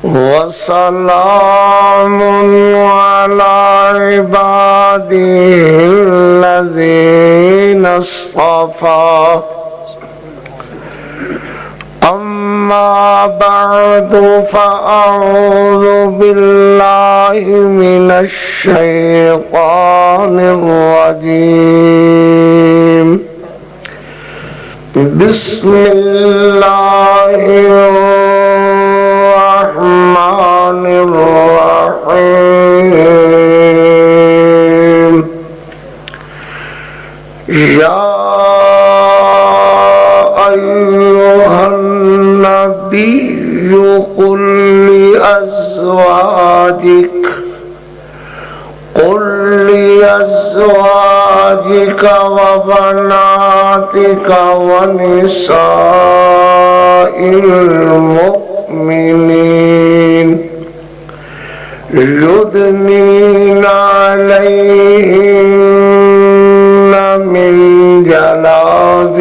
وسلام على عباده الذين اصطفى أما بعد فأعوذ بالله من الشيطان الرجيم بسم الله الرحمن الرحيم يا أيها النبي قل لأزواجك وبناتك ونساء المؤمنين يدنين عليهن من جلابيبهن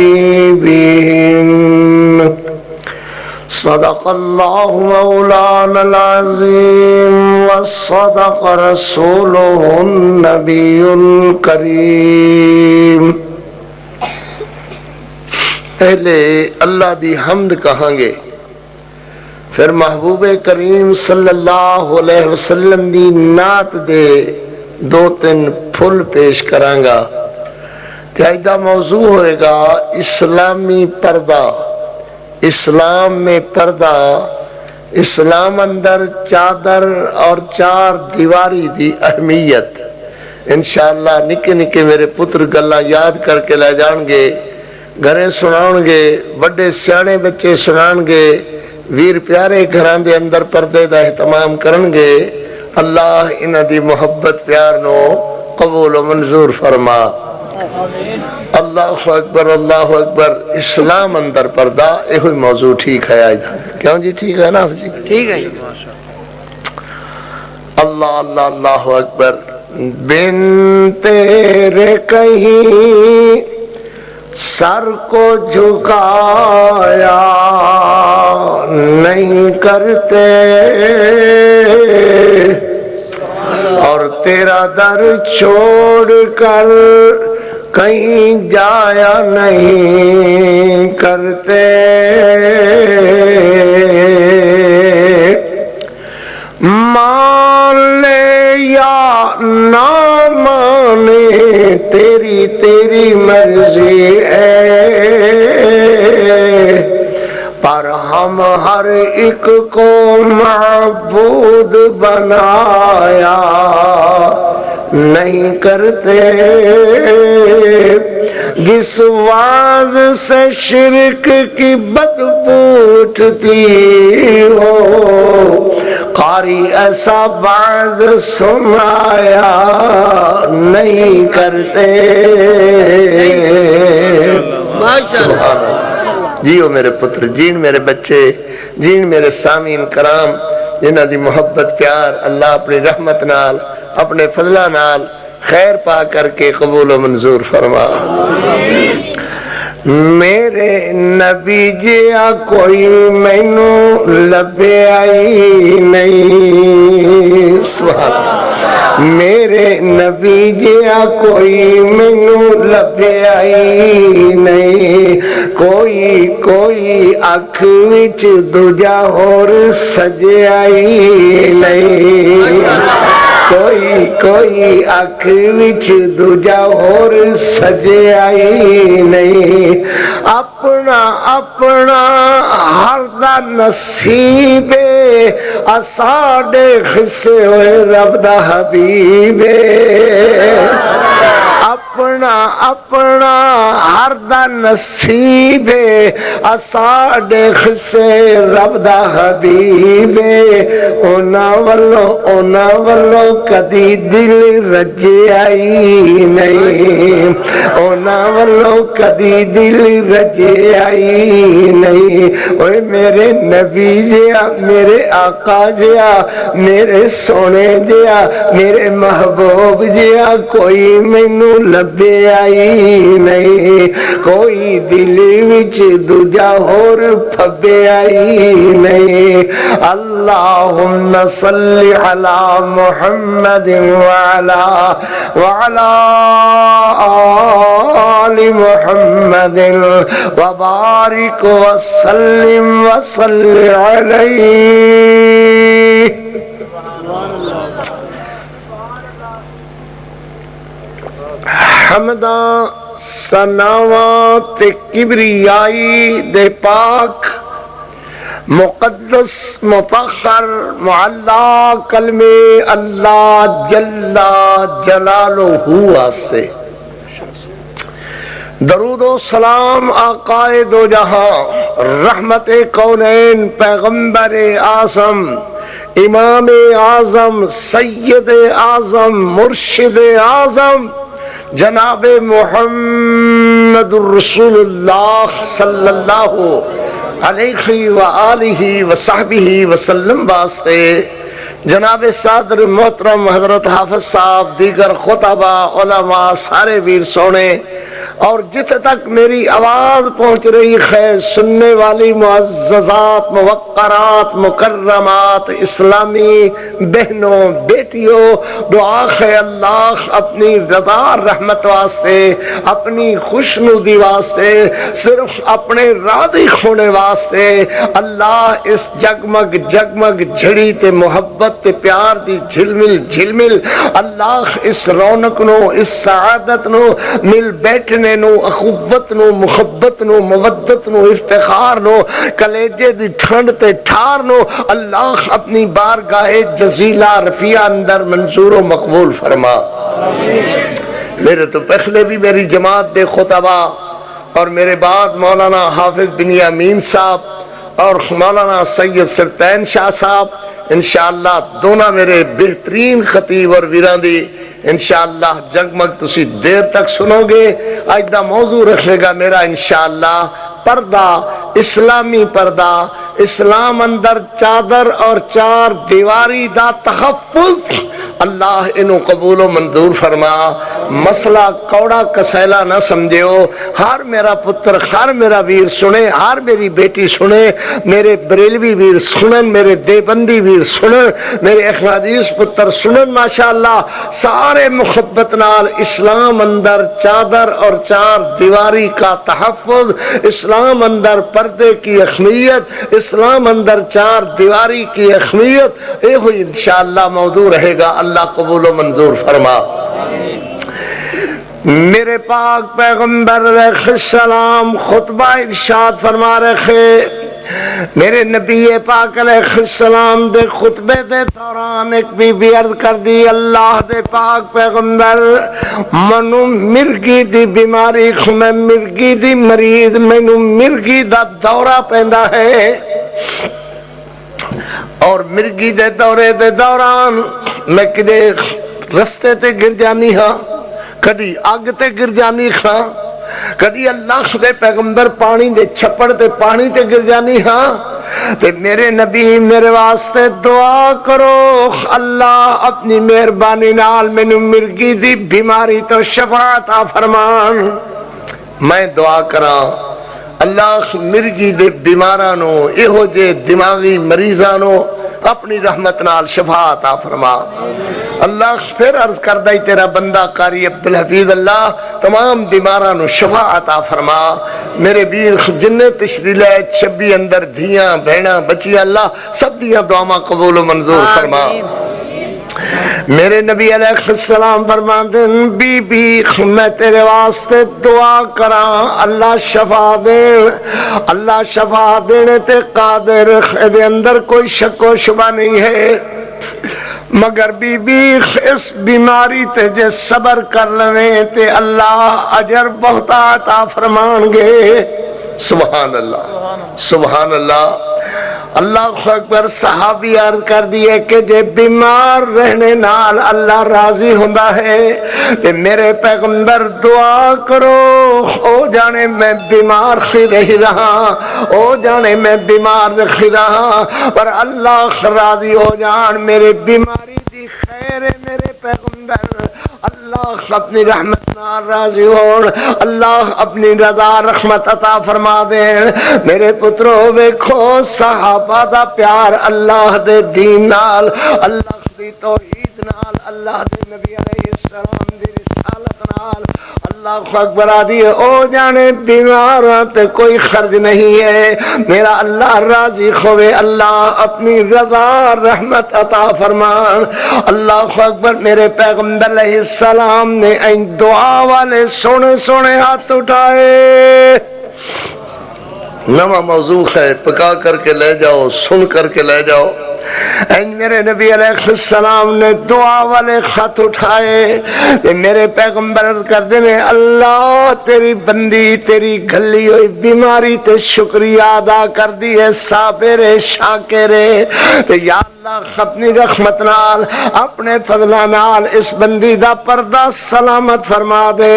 صدق الله مولانا العظيم وصدق رسوله النبي الكريم. پہلے اللہ دی حمد کہاں گے، پھر محبوب کریم صلی اللہ علیہ وسلم دی نعت دے دو تین پھل پیش کراں گا. تیجدہ موضوع ہوئے گا اسلامی پردہ. اسلام میں پردہ، اسلام اندر چادر اور چار دیواری دی اہمیت. انشاءاللہ نکے نکے میرے پتر گلہ یاد کر کے لے جان گے، گھرے سنان گے، بڑے سیانے بچے سنان گے، ویر پیارے گھران دے اندر پردے دا اہتمام کرن گے. اللہ انہ دی محبت پیار نو قبول و منظور فرما. اللہ اکبر اللہ اکبر. اسلام اندر پردہ، یہ ہوئی موضوع ٹھیک ہے آئیدہ؟ کیوں جی ٹھیک ہے نا جی؟ ٹھیک ہے. اللہ اللہ اللہ اکبر. بن تیرے کہیں سر کو جھکایا نہیں کرتے اور تیرا در چھوڑ کر کہیں جایا نہیں کرتے. مان لے یا نہ مانے تیری تیری مرضی ہے، پر ہم ہر ایک کو معبود بنایا نہیں کرتے. جس واز سے شرک کی بدبو اٹھتی ہو، قاری ایسا واز سنایا نہیں کرتے. سبحان اللہ. جیو میرے پتر، جین میرے بچے، جین میرے سامعین کرام، جنہاں دی محبت پیار اللہ اپنی رحمت نال اپنے فضلہ نال خیر پا کر کے قبول و منظور فرما. میرے نبی جیا کوئی مینوں لبے آئی نہیں. سبحان. میرے نبی جیا کوئی مینوں لبے آئی نہیں. کوئی اکھ وچ دوجا ہور سجے آئی نہیں. کوئی اکھ وچ دوجا ہور سجے آئی نہیں. اپنا ہر دا نصیبے اساڈے خسے ہوئے رب دا حبیبے. اپنا ہر دا نصیبے اساڈے خسے رب دا حبیبے. اونا والو کدی دل رجے آئی نہیں. اونا والو کدی دل رجے آئی نہیں. اوے میرے نبی جیا، میرے آقا جیا، میرے سونے جیا، میرے محبوب جیا کوئی مینوں لبے فبے آئی نہیں، کوئی دل وچ دوجا ہور پھبے آئی نہیں۔ اللہم صلی علی محمد وعلی آل محمد وبارک وسلم وصلی علیہ۔ حمداں ثناواں تے کبریائی دے پاک مقدس مطہر معلا کلمے اللہ جل جلالہ واسطے، درود و سلام آقائے دو جہاں، رحمت کونین، پیغمبر اعظم، امام اعظم، سید اعظم، مرشد اعظم جناب محمد الرسول اللہ صلی اللہ علیہ وآلہ وصحبہ وسلم واسطے، جناب صدر محترم حضرت حافظ صاحب، دیگر خطبہ، علماء، سارے ویر سونے، اور جتنے تک میری آواز پہنچ رہی ہے سننے والی معززات، موقرات، مکرمات اسلامی بہنوں، بیٹیوں، دعا ہے اللہ اپنی رضا رحمت واسطے، اپنی خوشنودی واسطے، صرف اپنے راضی ہونے واسطے اللہ اس جگمگ جگمگ جھڑی تے محبت تے پیار دی جھلمل جھلمل، اللہ اس رونق نو، اس سعادت نو، مل بیٹھنے نو، اخوت نو، محبت نو، مودت نو، افتخار نو، کلیجے دی ٹھنڈ تے ٹھار نو اللہ اپنی بارگاہ جزیلہ رفیع اندر منظور و مقبول فرما۔ میرے تو پہلے بھی میری جماعت دے خطبہ اور میرے بعد مولانا حافظ بنیامین صاحب اور مولانا سید سرتین شاہ صاحب انشاءاللہ دونوں میرے بہترین خطیب اور ویران دی انشاءاللہ جگمگ تسی دیر تک سنو گے۔ آج دا موضوع رکھے گا میرا انشاءاللہ پردہ، اسلامی پردہ، اسلام اندر چادر اور چار دیواری دا تحفظ، اللہ انہوں قبول و منظور فرما۔ مسئلہ کوڑا کسیلا نہ سمجھو، ہر میرا پتر، ہر میرا ویر سنے، ہر میری بیٹی سنے، میرے بریلوی ویر سنن، میرے دیوبندی ویر سنن، میرے اخوادیس پتر سنن، ماشاءاللہ سارے محبت نال اسلام اندر چادر اور چار دیواری کا تحفظ، اسلام اندر پردے کی اہمیت، اسلام اندر چار دیواری کی اہمیت، یہ ہوئی انشاءاللہ موضوع رہے گا، اللہ قبول و منظور فرما۔ میرے پاک پیغمبر علیہ السلام خطبہ ارشاد فرما رکھے، میرے نبی پاک علیہ السلام دے خطبے دے دوران ایک بی بی عرض کر دی، اللہ دے پاک پیغمبر منو مرگی دی بیماری، میں مرگی دی مریض، مینو مرگی دا دورہ پیندا ہے، اور مرگی دے دورے دے دوران میں کدے رستے تے گر جانی ہاں، کدی اگ تے گر جانی ہاں، کدی اللہ دے پیغمبر پانی دے چھپڑ تے پانی تے گر جانی ہاں، تے میرے نبی میرے واسطے دعا کرو اللہ اپنی مہربانی نال مینوں مرگی دی بیماری تو شفا عطا فرمان۔ میں دعا کراں اللہ مرگی دے بیماراں نو، ایہو جے دماغی مریضاں نو اپنی رحمت نال شفا عطا فرما۔ اللہ پھر عرض کردہ تیرا بندہ قاری عبدالحفیظ اللہ تمام بیماراں نو شفا عطا فرما۔ میرے بیر جنہیں تشریح لائے 26 اندر دھیاں بہناں بچیاں اللہ سب دیاں دعاواں قبول و منظور فرما۔ میرے نبی علیہ السلام فرماتے ہیں بی بی میں تیرے واسطے دعا کراں اللہ شفا دے، اللہ شفا دینے تے قادر، دے اندر کوئی شک و شبہ نہیں ہے، مگر بی بی اس بیماری تے جے صبر کر لنے تے اللہ اجر بہت عطا فرمان گے۔ سبحان اللہ سبحان اللہ اللہ اکبر۔ صحابی عرض کر دیئے کہ جے بیمار رہنے نال اللہ راضی ہوندہ ہے تے میرے پیغمبر دعا کرو او جانے میں بیمار ہی رہی رہا، او جانے میں بیمار رہی رہا، پر اللہ راضی ہو جان میرے بیماری دی دی خیر میرے پیغمبر اللہ اپنی رحمت نال راضی ہون اللہ اپنی رضا رحمت عطا فرما دین میرے پترو ویکھو صحابہ دا پیار اللہ دے دین نال اللہ دی توحید نال اللہ دے نبی علیہ السلام دی رسالت نال اللہ اکبر آدھی او جانے بیماراں تے کوئی خرج نہیں ہے میرا اللہ راضی ہوئے اللہ اپنی رضا رحمت عطا فرمان اللہ اکبر میرے پیغمبر علیہ السلام نے این دعا والے سونے سونے ہاتھ اٹھائے نواں موضوع ہے پکا کر کے لے جاؤ سن کر کے لے جاؤ میرے نبی علیہ السلام نے دعا والے خط اٹھائے میرے پیغمبر کر دینے اللہ تیری بندی تیری گھلی ہوئی بیماری تے شکریہ ادا کر دیئے صابر شاکر یا اللہ اپنی رحمت نال اپنے فضلہ نال اس بندی دا پردہ سلامت فرما دے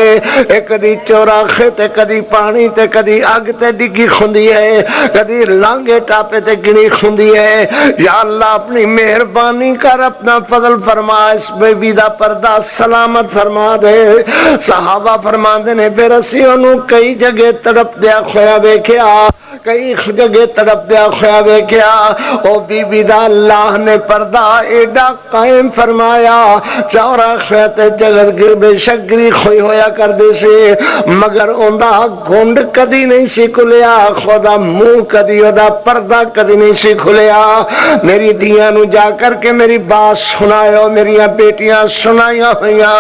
ایک کدی چوراخے تے کدی پانی تے کدی اگ تے ڈگی کھندی ہے کدی لانگے ٹاپے تے گنی کھندی ہے یا اللہ اپنی مہربانی کر اپنا فضل فرما اس بی دا پردہ سلامت فرما دے صحابہ فرما دے نے پھر اسی انہوں کئی جگہ تڑپ دیا کھویا بیکیا کئی جگہ تڑپ دیا کھویا بیکیا او بی دا اللہ نے پردہ ایڈا قائم فرمایا چورا خیت جگت گر بے شک گری کھوئی ہویا کر دے سے مگر اندہ گھنڈ کدی نہیں سی کھلیا خدا منہ کدی ادا پردہ کدی نہیں سی کھلیا میری دیاں نو جا کر کے میری بات سنائیو میری بیٹیاں سنائیاں ہویاں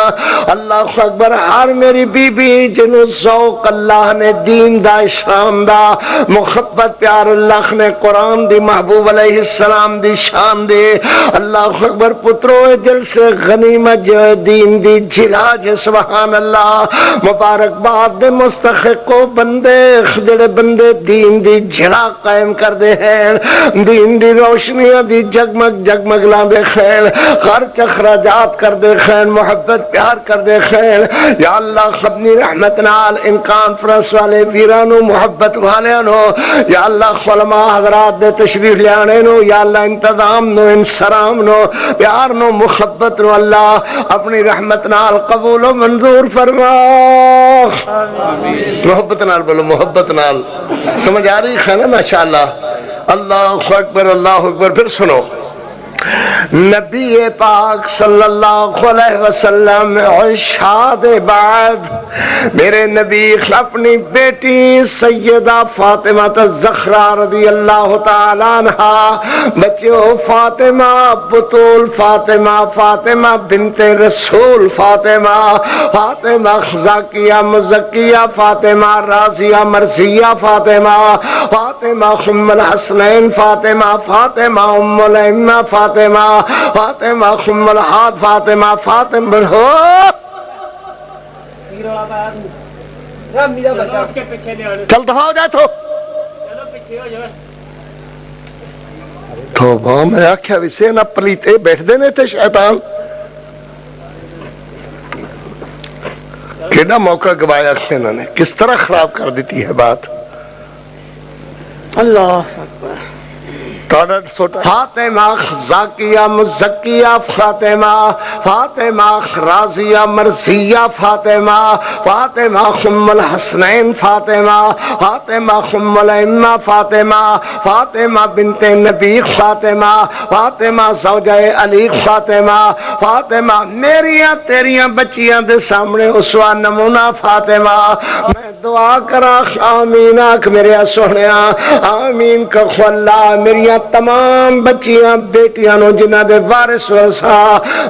اللہ اکبر ہر میری بی بی جنو ذوق اللہ نے دین دا اسلام دا محبت پیار اللہ نے قرآن دی محبوب علیہ السلام دی شان دے اللہ اکبر پترو دل سے غنیمت جو دین دی جلاج سبحان اللہ مبارک باد دے مستحق کو بندے جڑے بندے دین دی جلا قائم کر دے ہیں دین دی روشنیاں دی جگمگ جگمگ لان دے خیل خرچ اخراجات کر دے خیل محبت پیار کر دے خیل یا اللہ اپنی رحمت نال ان کانفرنس والے ویرانو محبت والےانو یا اللہ علماء حضرات دے تشریف لیانے نو یا اللہ انتظام نو انسرام نو پیار نو محبت نو اللہ اپنی رحمت نال قبول و منظور فرما محبت نال بولو محبت نال سمجھ آ رہی ہے نا ماشاءاللہ اللہ اکبر پھر سنو نبی پاک صلی اللہ علیہ وسلم عشاء بعد میرے نبی اپنی بیٹی سیدہ فاطمہ الزہرا رضی اللہ تعالیٰ عنہ بچوں فاطمہ بطول فاطمہ فاطمہ بنت رسول فاطمہ فاطمہ زاکیہ مزکیہ فاطمہ راضیہ مرضیہ فاطمہ فاطمہ ام الحسنین فاطمہ فاطمہ ام الائمہ فاطمہ فاطمہ ام الحاد فاطمہ فاطمہ ہو چل دفاع ہو جائے تو وہاں میں آکھیا ویسے نہ پلیتے بیٹھ دینے تھے شیطان کیڑا موقع گوایا انہوں نے کس طرح خراب کر دیتی ہے بات اللہ اکبر فاطمہ زاکیہ مزکیہ فاطمہ فاطمہ راضیہ مرضیہ فاطمہ فاطمہ ام الحسنین فاطمہ فاطمہ ام الائمہ فاطمہ فاطمہ بنت نبی فاطمہ فاطمہ زوجہ علی فاطمہ فاطمہ میریاں تیریاں بچیاں دے سامنے اسوہ نمونہ فاطمہ میں دعا کرا آمین آکھ میرے سوہنیاں آمین کخو اللہ میریاں تمام بچیاں بیٹیاں نو جنہ دے وارث ورثہ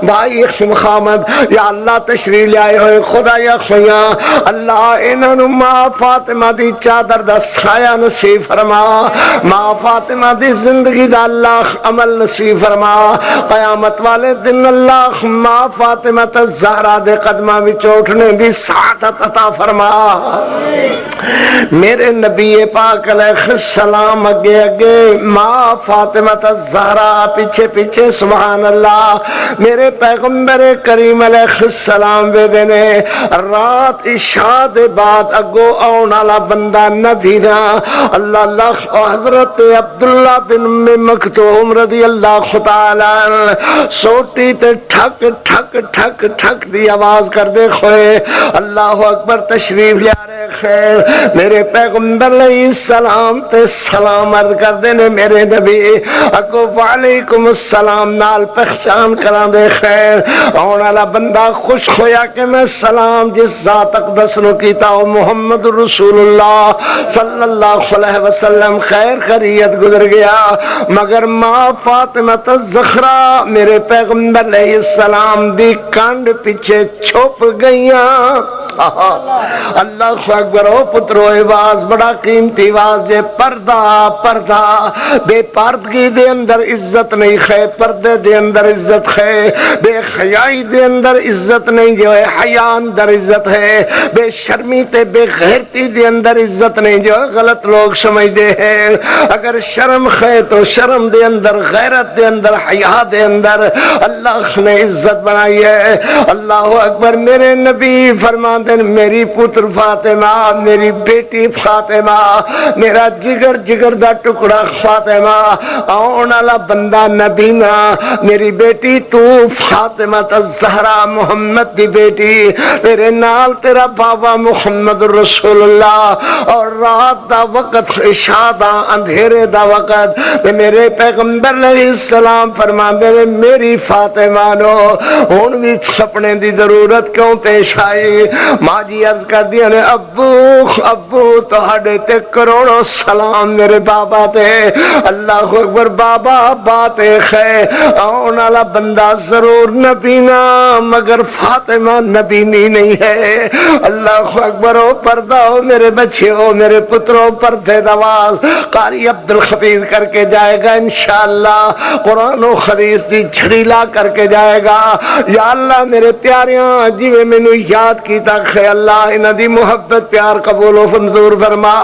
بھائی خامد یا اللہ تشریف لے آئے ہوئے خدا یا خویاں اللہ انہوں ماں فاطمہ دی چادر دا سایہ نصیب فرما ماں فاطمہ دی زندگی دا اللہ عمل نصیب فرما قیامت والے دن اللہ ماں فاطمہ الزہرا دے قدمہ بھی چوٹنے دی سعادت عطا فرما میرے نبی پاک علیہ السلام اگے اگے ماں فاطمہ الزہرا پیچھے پیچھے سبحان اللہ میرے پیغمبر پیغمبر کریم علیہ السلام وے دینے رات عشاء دے بعد اگو آن والا بندہ نبی نا اللہ اللہ حضرت عبداللہ بن ام مکتوم رضی اللہ تعالی سوٹی تے ٹھک ٹھک ٹھک ٹھک دی آواز کر دے خوئے اللہ اکبر تشریف لے رہے خیر میرے پیغمبر علیہ السلام تے سلام عرض کر دینے میرے نبی اکو وعلیکم السلام نال پہچان کران دے خیر آن والا بندہ خوش ہویا کہ میں سلام جس ذات اقدس نو کیتا ہوں محمد رسول اللہ صلی اللہ علیہ وسلم خیر خیریت گزر گیا مگر ماں فاطمہ الزہرا میرے پیغمبر علیہ السلام دی کانڈ پیچھے چھپ گئیاں اللہ اکبر او پترو آواز بڑا قیمتی آواز جے پردہ پردہ بے پردگی دے اندر عزت نہیں خے پردے دے اندر عزت خے بے حیائی دے اندر عزت نہیں جو ہے حیا اندر عزت ہے بے شرمی تے بے غیرتی دے اندر عزت نہیں جو ہے غلط لوگ سمجھ دے ہیں اگر شرم خے تو شرم دے اندر غیرت دے اندر حیا دے اندر اللہ نے عزت بنائی ہے اللہ اکبر میرے نبی فرمان دیں میری پتر فاطمہ میری بیٹی فاطمہ میرا جگر جگر دا ٹکڑا فاطمہ آن والا بندہ نبی نا میری بیٹی تو فاطمہ الزہرا محمد دی بیٹی میرے نال تیرا بابا محمد رسول اللہ اور رات دا وقت عشاء دا اندھیرے دا وقت میرے پیغمبر علیہ السلام فرماندے نے میری فاطمہ نو ہن بھی چھپنے دی ضرورت کیوں پیش آئی ماں جی عرض کر دیا نے ابو ابو تہاڈے تے کروڑوں سلام میرے بابا تے اللہ اکبر بابا بات ہے آن والا بندہ ضرور نبی نا مگر فاطمہ نبی نہیں ہے اللہ اکبر او پردہ ہو میرے بچے ہو میرے پتروں پردے دواز قاری عبد الحفیظ کر کے جائے گا انشاءاللہ قرآن و حدیث دی جھڑی لا کر کے جائے گا یا اللہ میرے پیاریاں جی میں مینوں یاد کیتا ہے اللہ انہاں دی محبت پیار قبول و منظور فرما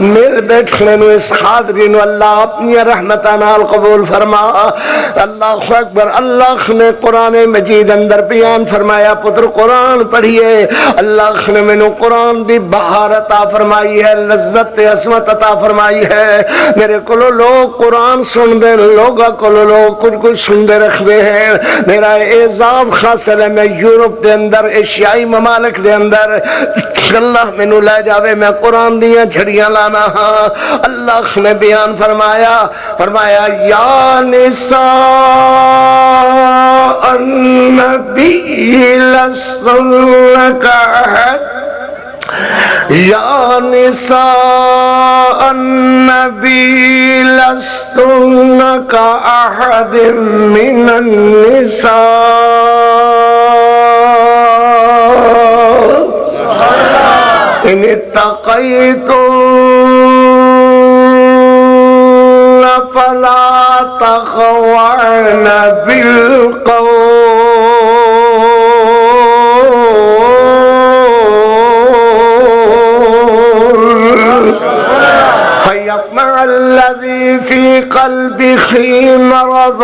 مل بیٹھنے نو اس حاضری نو اللہ اپنی رحمتاں نال قبول فرما اللہ اکبر اللہ نے قرآن مجید اندر بیان فرمایا پتر قرآن پڑھیے اللہ نے مینوں قرآن دی بہار عطا فرمائی ہے لذت عصمت عطا فرمائی ہے میرے کولو لوگ قرآن سن دے لوگا کولو لوگ کچھ سن دے رکھ دے ہیں میرا اعزاز حاصل ہے میں یورپ دے اندر ایشیائی ممالک دے اندر اللہ مینوں لے جاوے میں قرآن دیاں جھڑیاں لانا ہاں اللہ نے بیان فرمایا یا نساء النبی لستن کأحد یا نساء النبی لستن کأحد من النساء ان اتقیتم فلا تخضعن بالقول فيطمع الذي في قلبه مرض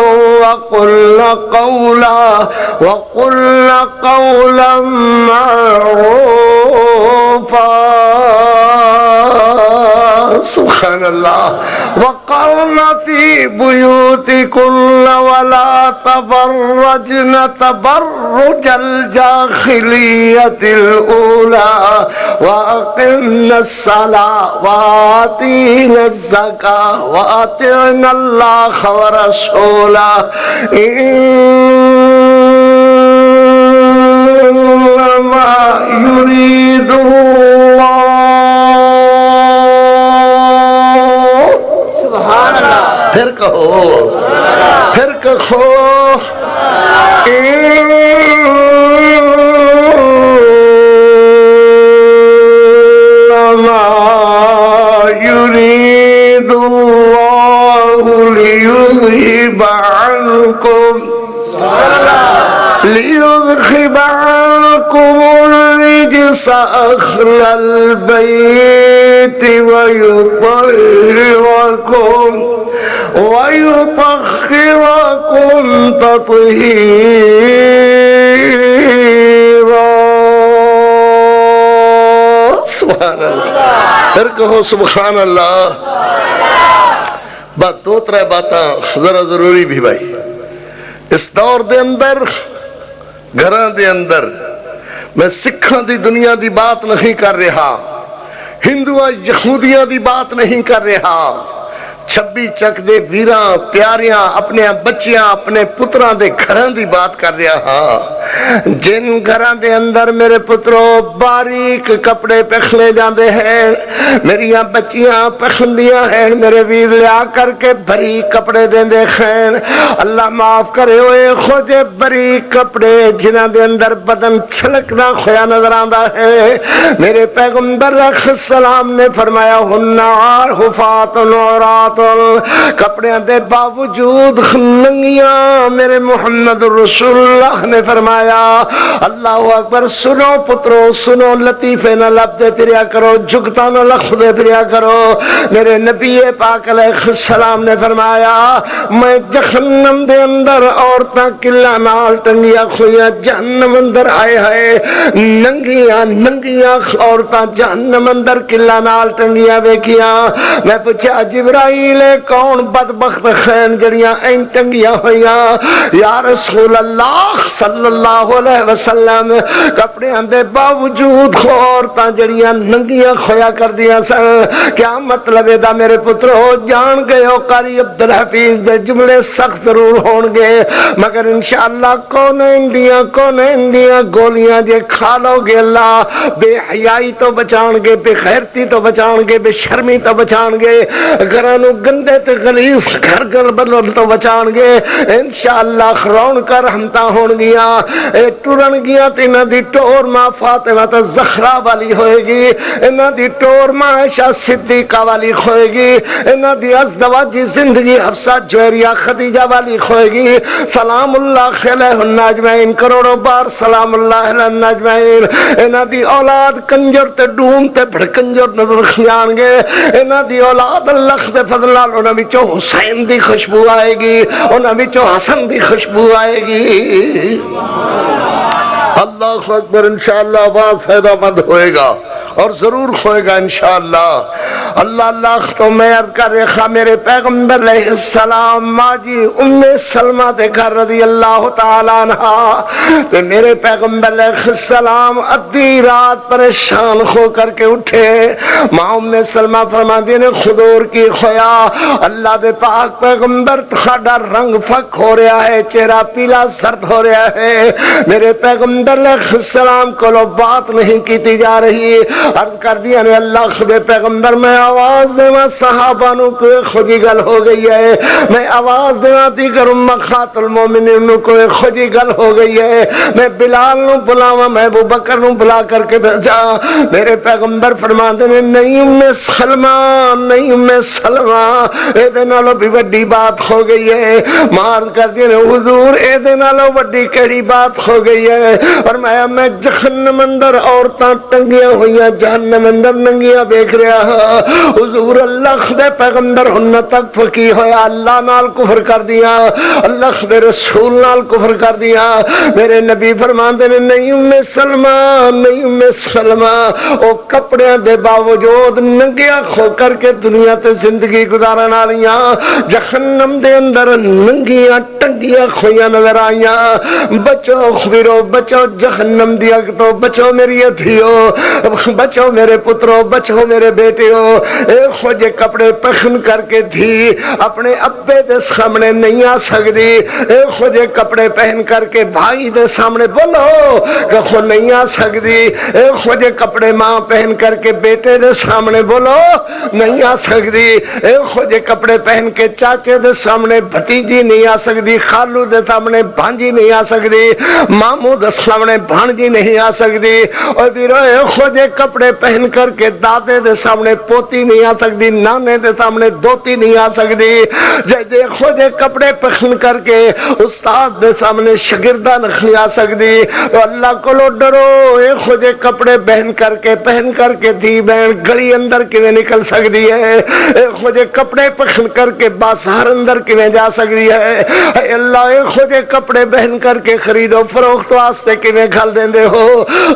وقلن قولا معروفا سبحان اللہ وقرن في بيوتكن ولا تبرجن تبرج الجاهلية الأولى وأقمن الصلاة وآتينا الزكاة وأطعنا الله ورسوله إنما يريد الله پھر کہو انما يريد الله ليذهب عنكم الرجس أهل البيت ويطهركم تطہیرا۔ سبحان اللہ، پھر کہو سبحان اللہ۔ بات دو ترے باتاں ذرا ضروری بھی بھائی، اس دور دے اندر گھراں دے اندر میں سکھاں دی دنیا دی بات نہیں کر رہا، ہندوؤں یہودیاں دی بات نہیں کر رہا، 26 چک دے ویراں پیاریاں اپنے بچیاں اپنے پتراں دے گھراں دی بات کر رہا ہاں، جن گھراں دے اندر میرے پترو باریک کپڑے پہنے جاندے ہیں، میری بچیاں پہندیاں ہیں، میرے ویر لیا کر کے باریک کپڑے دیندے ہیں۔ اللہ معاف کرے ہوئے خوجے باریک کپڑے جنہاں دے اندر بدن چھلکدا ہویا نظر آندا ہے۔ میرے پیغمبر علیہ السلام نے فرمایا ہنار حفات عورات، کپڑیاں دے باوجود ننگیاں۔ میرے محمد رسول اللہ نے فرمایا اللہ اکبر، سنو پترو سنو، لطیفے نہ لبدے پھریا کرو، جگتا نہ لخدے پھریا کرو۔ میرے نبی پاک علیہ السلام نے فرمایا میں جہنم دے اندر عورتاں کلا نال ٹنگیاں کھویاں جہنم اندر آئے ہائے، ننگیاں ننگیاں عورتاں جہنم اندر کلا نال ٹنگیاں ویکھیاں۔ میں پوچھا جبرائیل کون بدبخت خین جڑیاں این ٹنگیاں ہویاں؟ یا رسول اللہ صلی اللہ علیہ وسلم، کپڑے دے باوجود عورتاں جڑیاں ننگیاں کھویا کر دیا سن۔ کیا مطلب ہے دا میرے پترو؟ جان گئے ہو قاری عبدالحفیظ دے جملے سخت ضرور ہون گے، مگر انشاءاللہ کون اندیاں گولیاں جے کھا لو گے اللہ بے حیائی تو بچان گے، بے غیرتی تو بچان گے، بے شرمی تو بچان گے، گھرانو گندے تے غلیظ گھر گھر بدل تو بچان گے انشاءاللہ۔ خرون کر ہمتا ہون گیا، ٹورن گیا تینا دی ٹور ماں فاطمہ تا زہرا والی ہوئے گی، انہ دی ٹور ماں عائشہ صدیقہ والی ہوئے گی، انہ دی ازدواجی زندگی حفصہ جویریہ خدیجہ والی ہوئے گی۔ سلام اللہ علیہ الناجمین، کروڑوں بار سلام اللہ علیہ الناجمین۔ انہ دی اولاد کنجر تے ڈوم تے بھڑکنجر نظر خیان گے، انہ دی اولاد اللہ دے فضلال انہاں وچوں حسین دی خوشبو آئے گی، انہاں وچوں حسن دی خوشبو آئے گی۔ اللہ اکبر، انشاءاللہ آواز فائدہ مند ہوئے گا اور ضرور ہوئے گا انشاءاللہ۔ اللہ اللہ تو میں عرض کر رہا میرے پیغمبر علیہ السلام ماجی ام سلمہ دے گھر رضی اللہ تعالیٰ عنہ تے میرے پیغمبر علیہ السلام ادھی رات پریشان ہو کر کے اٹھے۔ ماں ام سلمہ فرماندی نے خدور کی خویا اللہ دے پاک پیغمبر تھاڑا رنگ فک ہو رہا ہے، چہرہ پیلا زرد ہو رہا ہے۔ میرے پیغمبر علیہ السلام کو لو بات نہیں کیتی جا رہی، عرض کر دیا نے اللہ خدے پیغمبر میں آواز دیواں صحابانوں کو خودی گل ہو گئی ہے، میں آواز دیواں دیگر امخات المومنین کو خودی گل ہو گئی ہے، میں بلال نو بلاواں، میں ابو بکر نو بلا کر کے بھیجا۔ میرے پیغمبر فرماندے نے نہیں ام سلمہ، نہیں ام سلمہ، اے دے نالوں بھی وڈی بات ہو گئی ہے۔ مارد کر دیا نے حضور اے دے نالوں وڈی کیڑی بات ہو گئی ہے؟ اور میں جہنم اندر عورتاں ٹنگیاں ہوئیاں جہنم اندر ننگیاں بیک رہا ہاں۔ حضور اللہ دے پیغمبر ہن تک فقی ہویا، اللہ نال کفر کر دیا، اللہ دے رسول نال کفر کر دیا۔ میرے نبی فرماندے نے نہیں ام سلمہ، نہیں ام سلمہ، او کپڑیاں دے باوجود ننگیاں کھو کر کے دنیا تے زندگی گزارن والیاں جہنم دے اندر ننگیاں ٹنگیاں کھویاں نظر آئیاں۔ بچو خبرو، بچو جہنم دی اگ تو، بچو میری ادھیو، بچو میرے پترو، بچو میرے بیٹیو۔ ایک خوجے کپڑے پہن کر کے تھی اپنے ابے دے سامنے نہیں آ سکتی، ایک خوجے کپڑے پہن کر کے بھائی دے سامنے بولو کہ خو نہیں آ سکتی، ایک خوجے کپڑے ماں پہن کر کے بیٹے دے سامنے بولو نہیں آ سکتی، ایک خوجے کپڑے پہن کے چاچے دے سامنے بھتیجی نہیں آ سکتی، خالو دے سامنے بھانجی نہیں آ سکتی، ماموں دے سامنے بھانجی نہیں آ سکتی۔ اور ایک خوجے کپڑے کپڑے پہن کر کے دادے دے سامنے پوتی نہیں آ سکتی، نانے دے سامنے دوتی نہیں آ سکتی، دیکھو جے کپڑے پہن کر کے استاد دے سامنے شاگردہ نہیں آ سکتی۔ اللہ کو لو ڈرو، ایک جے کپڑے پہن کر کے دی بہن گلی اندر کیویں نکل سکتی ہے، ایک جے کپڑے پہن کر کے بازار اندر کیویں جا سکتی ہے، اے اللہ ایک جے کپڑے پہن کر کے خرید و فروخت واسطے کیویں گھل دیندے ہو،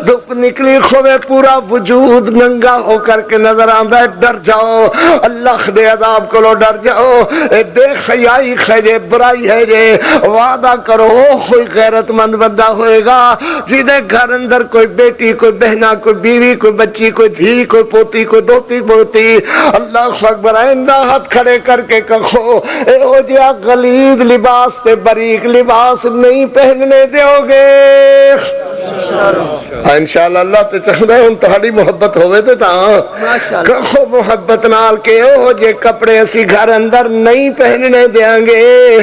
دھوپ نکلی کھوے پورا وجود ننگا ہو کر کے نظر آندا ہے، ڈر جاؤ اللہ دے عذاب کو لو ڈر جاؤ، اے بے حیائی ہے جے برائی ہے جے، وعدہ کرو کوئی غیرت مند بندہ ہوئے گا جیدے گھر اندر کوئی بیٹی کوئی بہنا کوئی بیوی کوئی بچی کوئی دھی کوئی پوتی کوئی دوتی پوتی، اللہ اکبر، آئندہ ہاتھ کھڑے کر کے کہو اے ہو جیا غلیظ لباس تے باریک لباس نہیں پہننے دیو گے انشاءاللہ۔ اللہ تے چاہتا ہے ہن تہاڈی محبت ہوئے تے تاں کہو محبت نال کہ او جے کپڑے اسی گھر اندر نہیں پہننے دیاں گے۔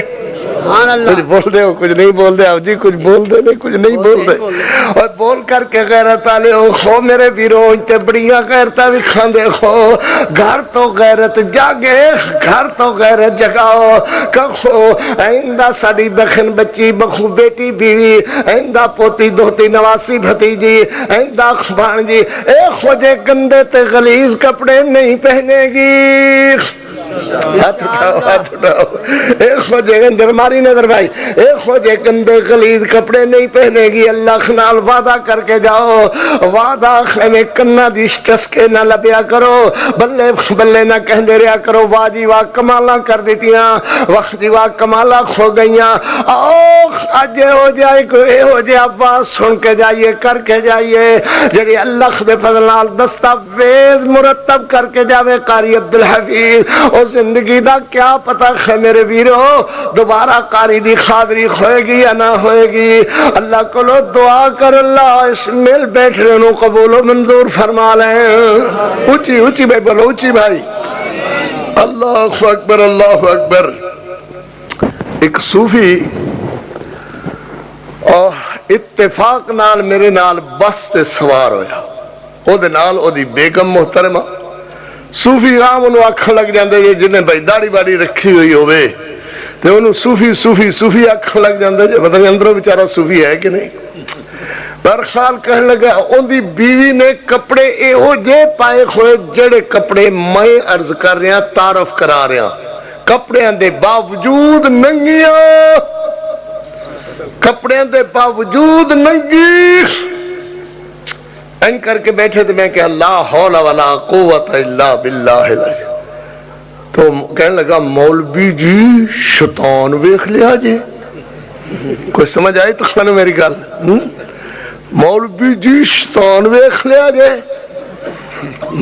کچھ بول دے ہو کچھ نہیں بول دے، جی کچھ بول دے نہیں کچھ نہیں بول دے، اور بول کر کے غیرت والے ہو میرے ویرو، تے بڑیاں غیرتاں بھی کھاندے ہو، گھر تو غیرت جاگے، گھر تو غیرت جگاؤ، کہو آئندہ ساڈی بہن بچی بہو بیٹی بیوی، آئندہ پوتی دوتی نواسی بھتیجی، آئندہ بھانجی ایک وجہ گندے تے غلیظ کپڑے نہیں پہنے گی۔ ہاتھ اٹھاؤ، ایک وجہ اندر ماری نظر بھائی، ایک وجہ گندے غلیظ کپڑے نہیں پہنے گی۔ اللہ نال وعدہ کر کے جاؤ، وعدہ میں کنا دی ٹسکے نہ لبیا کرو، بلے بلے نہ کہندے رہیا کرو واہ جی واہ کمالاں کر دیتیاں، واہ جی واہ کمالاں کھو گئیاں۔ آؤ اج ہو جائے کوئی ہو جائے آواز سن کے جائیے کر کے جائیے جڑی اللہ دے فضل نال دستاویز مرتب کر کے جاوے قاری عبدالحفیظ، او زندگی دا کیا پتہ ہے میرے ویرو دوبارہ قاری دی خادری ہوئے گی یا نہ ہوئے گی۔ اللہ کو لو دعا کر اللہ اس مل بیٹھنے نو قبول و منظور فرما لیں۔ اونچی اونچی بھائی بولو، اونچی بھائی، اللہ اکبر اللہ اکبر۔ ایک صوفی اتفاق نال میرے نال بس تے سوار ہویا، او دے نال او دی بیگم محترمہ، صوفی رام انہوں آکھن لگ جاندے جے جنہیں بھائی داڑھی باڑی رکھی ہوئی ہوئے تو انہوں صوفی صوفی صوفی آکھن لگ جاندے جے پتہ نہیں اندروں بیچارہ صوفی ہے کہ نہیں۔ برخال کہنے لگا ان دی بیوی نے کپڑے اے ہو جے پائے ہوئے جڑے کپڑے میں عرض کر رہا تعارف کرا رہا، کپڑے دے باوجود ننگیاں، کپڑے دے باوجود ننگی این کر کے بیٹھے تھے میں کہ اللہ حول ولا قوت الا باللہ، تو کہنے لگا مولوی جی شیطان ویکھ لیا جی، کوئی سمجھ آئی تو خانو میری گل، مولوی جی شیطان ویکھ لیا جی۔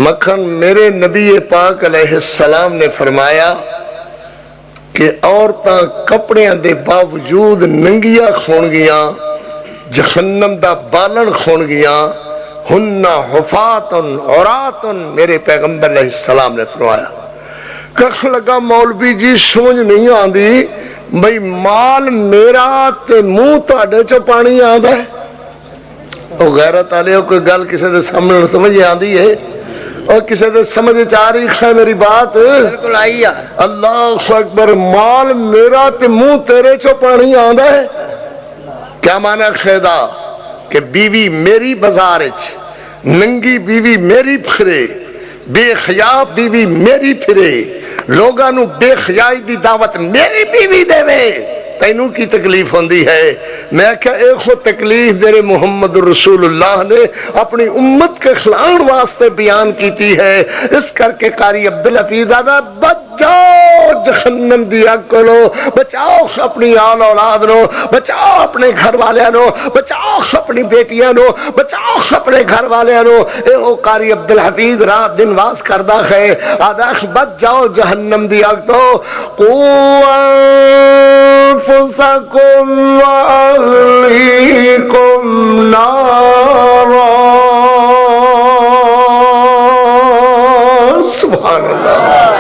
مکھن میرے نبی پاک علیہ السلام نے فرمایا کہ عورتاں کپڑیاں دے باوجود ننگیاں کھون گیاں، جہنم دا بالن کھون گیاں، ہنہ حفاتن عوراتن، میرے پیغمبر علیہ السلام نے فرمایا۔ کہنے لگا مولوی جی سمجھ نہیں آندی بھئی مال میرا تے منہ تہاڈے چوں پانی آندا ہے، او غیرت والے کوئی گل کسے دے سامنے سمجھ آندی ہے اور کسے دے سمجھ آ رہی ہے میری بات؟ بالکل آئی ہے۔ اللہ اکبر، مال میرا تے منہ تیرے چوں پانی آندا ہے، کیا معنی خیدا کہ بیوی میری بازار وچ، ننگی بیوی میری پھرے، بے حیا بیوی میری پھرے، لوگاں نو بے حیائی دی دعوت میری بیوی دے وے، تینوں کی تکلیف ہوندی ہے؟ میں کہا ایک خود تکلیف میرے محمد رسول اللہ نے اپنی امت کے خلان واسطے بیان کیتی ہے، اس کر کے قاری عبدالحفیظ دادا بچاؤ جہنم دیا کولو، بچاؤ اپنی آل اولاد نو، بچاؤ اپنے گھر والیاں نو، بچاؤ اپنی بیٹیاں نو، بچاؤ اپنے گھر والیاں نو۔ اے او قاری عبدالحفیظ رات دن واز کردہ ہے، آدھا بچ جاؤ جہنم دیا تو انفسکم واہلیکم نارا۔ سبحان اللہ،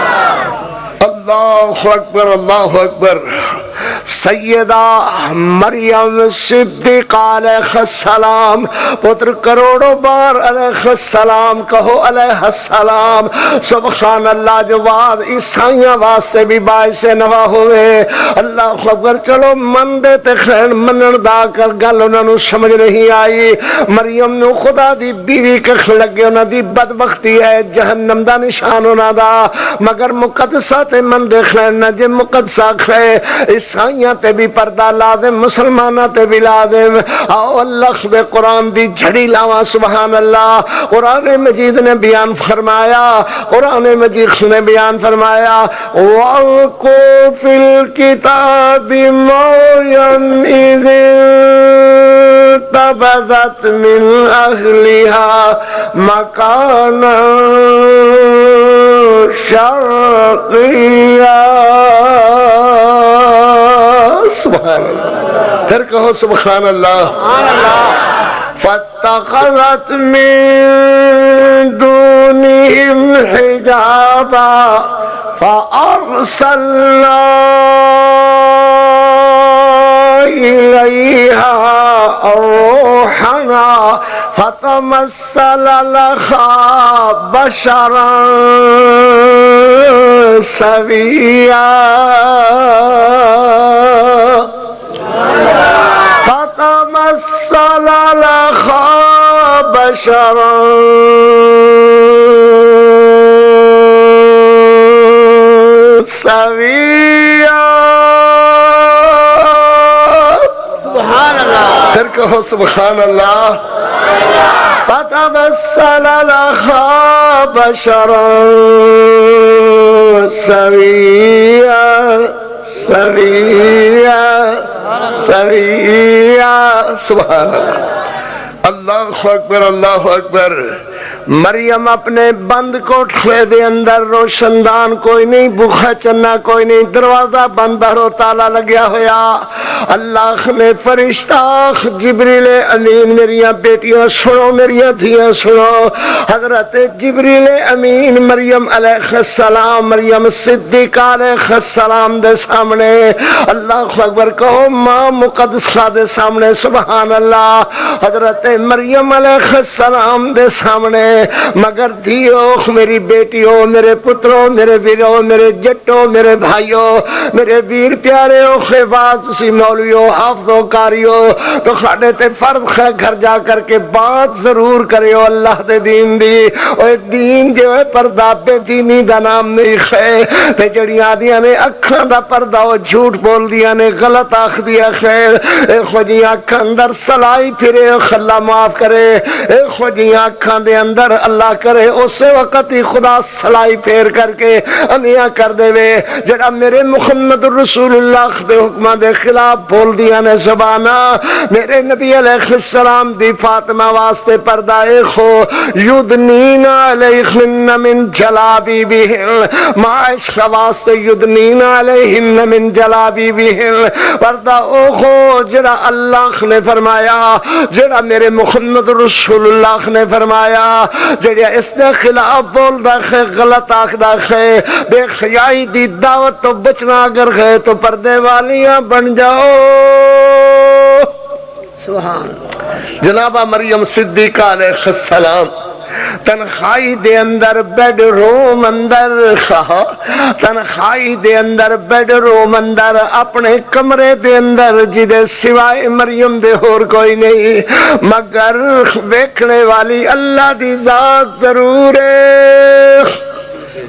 اللہ اکبر اللہ اکبر۔ سیدہ مریم صدیقہ علیہ السلام، پتر کروڑوں بار علیہ السلام کہو علیہ السلام۔ سبحان اللہ، جو بات عیسائیاں واسطے بھی باعث نوا ہوئے۔ اللہ اکبر، چلو من دے تے خیر منن دا کر گل انہاں نوں سمجھ نہیں آئی۔ مریم نو خدا دی بیوی کہن لگے، انہاں دی بدبختی ہے، جہنم دا نشان انہاں دا، مگر مقدسہ تے من دے خیر نہ، جے مقدسہ خیر عیسائیاں تے بھی پردہ لازم، مسلماناں تے بھی لازم۔ آؤ اللہ دے قرآن دی جھڑی لاواں، سبحان اللہ۔ قرآن مجید نے بیان فرمایا، قرآن مجید نے بیان فرمایا، وَاذْكُرْ فِي الْكِتَابِ مَرْيَمَ إِذِ انتبذت مِنْ أَهْلِهَا مَكَانًا شَرْقِيًّا۔ سبحان اللہ، پھر کہو سبحان اللہ۔ فاتخذت من دونهم حجابا فأرسلنا إليها روحنا فتمثل لها بشرا سويا، فتمثل لها بشرا سويا۔ سبحان اللہ، پھر کہو سبحان اللہ۔ فتمثل لها بشرا سويا سويا سويا۔ سبحان اللہ، اللہ اکبر، اللہ اکبر۔ مریم اپنے بند کوٹھے دے اندر، روشن دان کوئی نہیں، بوکھا چنا کوئی نہیں، دروازہ بند، بہرو تالا لگیا ہویا۔ اللہ نے فرشتہ جبریل امین، میریاں بیٹیاں سنو، میریاں دھیاں سنو، حضرت جبریل امین مریم علیہ السلام، مریم صدیقہ علیہ السلام دے سامنے، اللہ اکبر کہو، ماں مقدسہ دے سامنے، سبحان اللہ، حضرت مریم علیہ السلام دے سامنے، مگر دھیو، میری بیٹیوں، میرے پتروں، میرے ویروں، میرے جٹوں، میرے بھائیوں، میرے ویر پیاریوں، خیبات سی مولویوں، حافظوں، کاریوں، تو کھاڑے تے فرض ہے گھر جا کر کے بات ضرور کرے ہو اللہ دے دین دی۔ اوہ دین جو ہے پردہ بے دینی دا نام نہیں ہے، تے جڑیاں دیاں نے اکھاں دا پردہ وہ جھوٹ بول دیا نے، غلط آخ دیا خیر، اے خوجیاں اکھاں اندر سلائی پھرے، اللہ معاف کرے، اے خوجیاں اکھاں دے اندر اللہ کرے اسے وقت ہی خدا سلائی پھیر کر کے انیا کر دے وے، جڑا میرے محمد رسول اللہ دے حکمہ دے خلاف بول دیا نے زبانہ۔ میرے نبی علیہ السلام دی فاطمہ واسطے پردہ ایخو، یدنین علیہن من جلابیبہن، ماں عشق واسطے یدنین علیہن من جلابیبہن، پردہ اوخو جڑا اللہ نے فرمایا، جڑا میرے محمد رسول اللہ نے فرمایا، جڑیا اس دے خلاف بول دا ہے، غلط آخ دا ہے، بے خیائی دی دعوت تو بچنا اگر ہے تو پردے والیاں بن جاؤ۔ سبحان جنابہ مریم صدیقہ علیہ السلام تنخائی دے اندر بیڈ روم اندر، تنخائی دے اندر بیڈ روم اندر اپنے کمرے دے اندر جدے سوائے مریم دے اور کوئی نہیں، مگر ویکھنے والی اللہ دی ذات ضرور ہے۔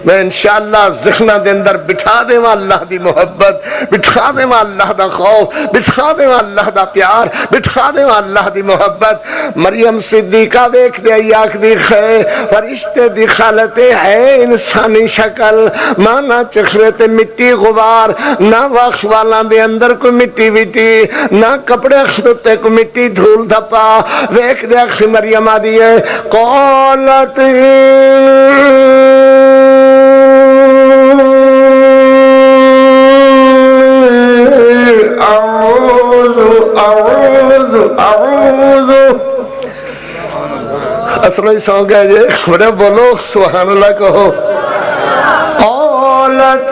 میں انشاءاللہ ذہنہ دے اندر بٹھا دے وہاں اللہ دی محبت، بٹھا دے وہاں اللہ دا خوف، بٹھا دے وہاں اللہ دا پیار، بٹھا دے وہاں اللہ دی محبت۔ مریم صدیقہ ویکھ دے آیاک دی خے، فرشتے دی خالت ہے انسانی شکل، ماں نہ چخرے تے مٹی غبار، نہ واخ والاں دے اندر کوئی مٹی وٹی، نہ کپڑے خدتے کوئی مٹی دھول دھپا، ویکھ دے آخی مریم آدھی ہے، قالت اعوذ اصلائی سانگ ہے جے بڑے بولو سبحان اللہ کہو۔ قالت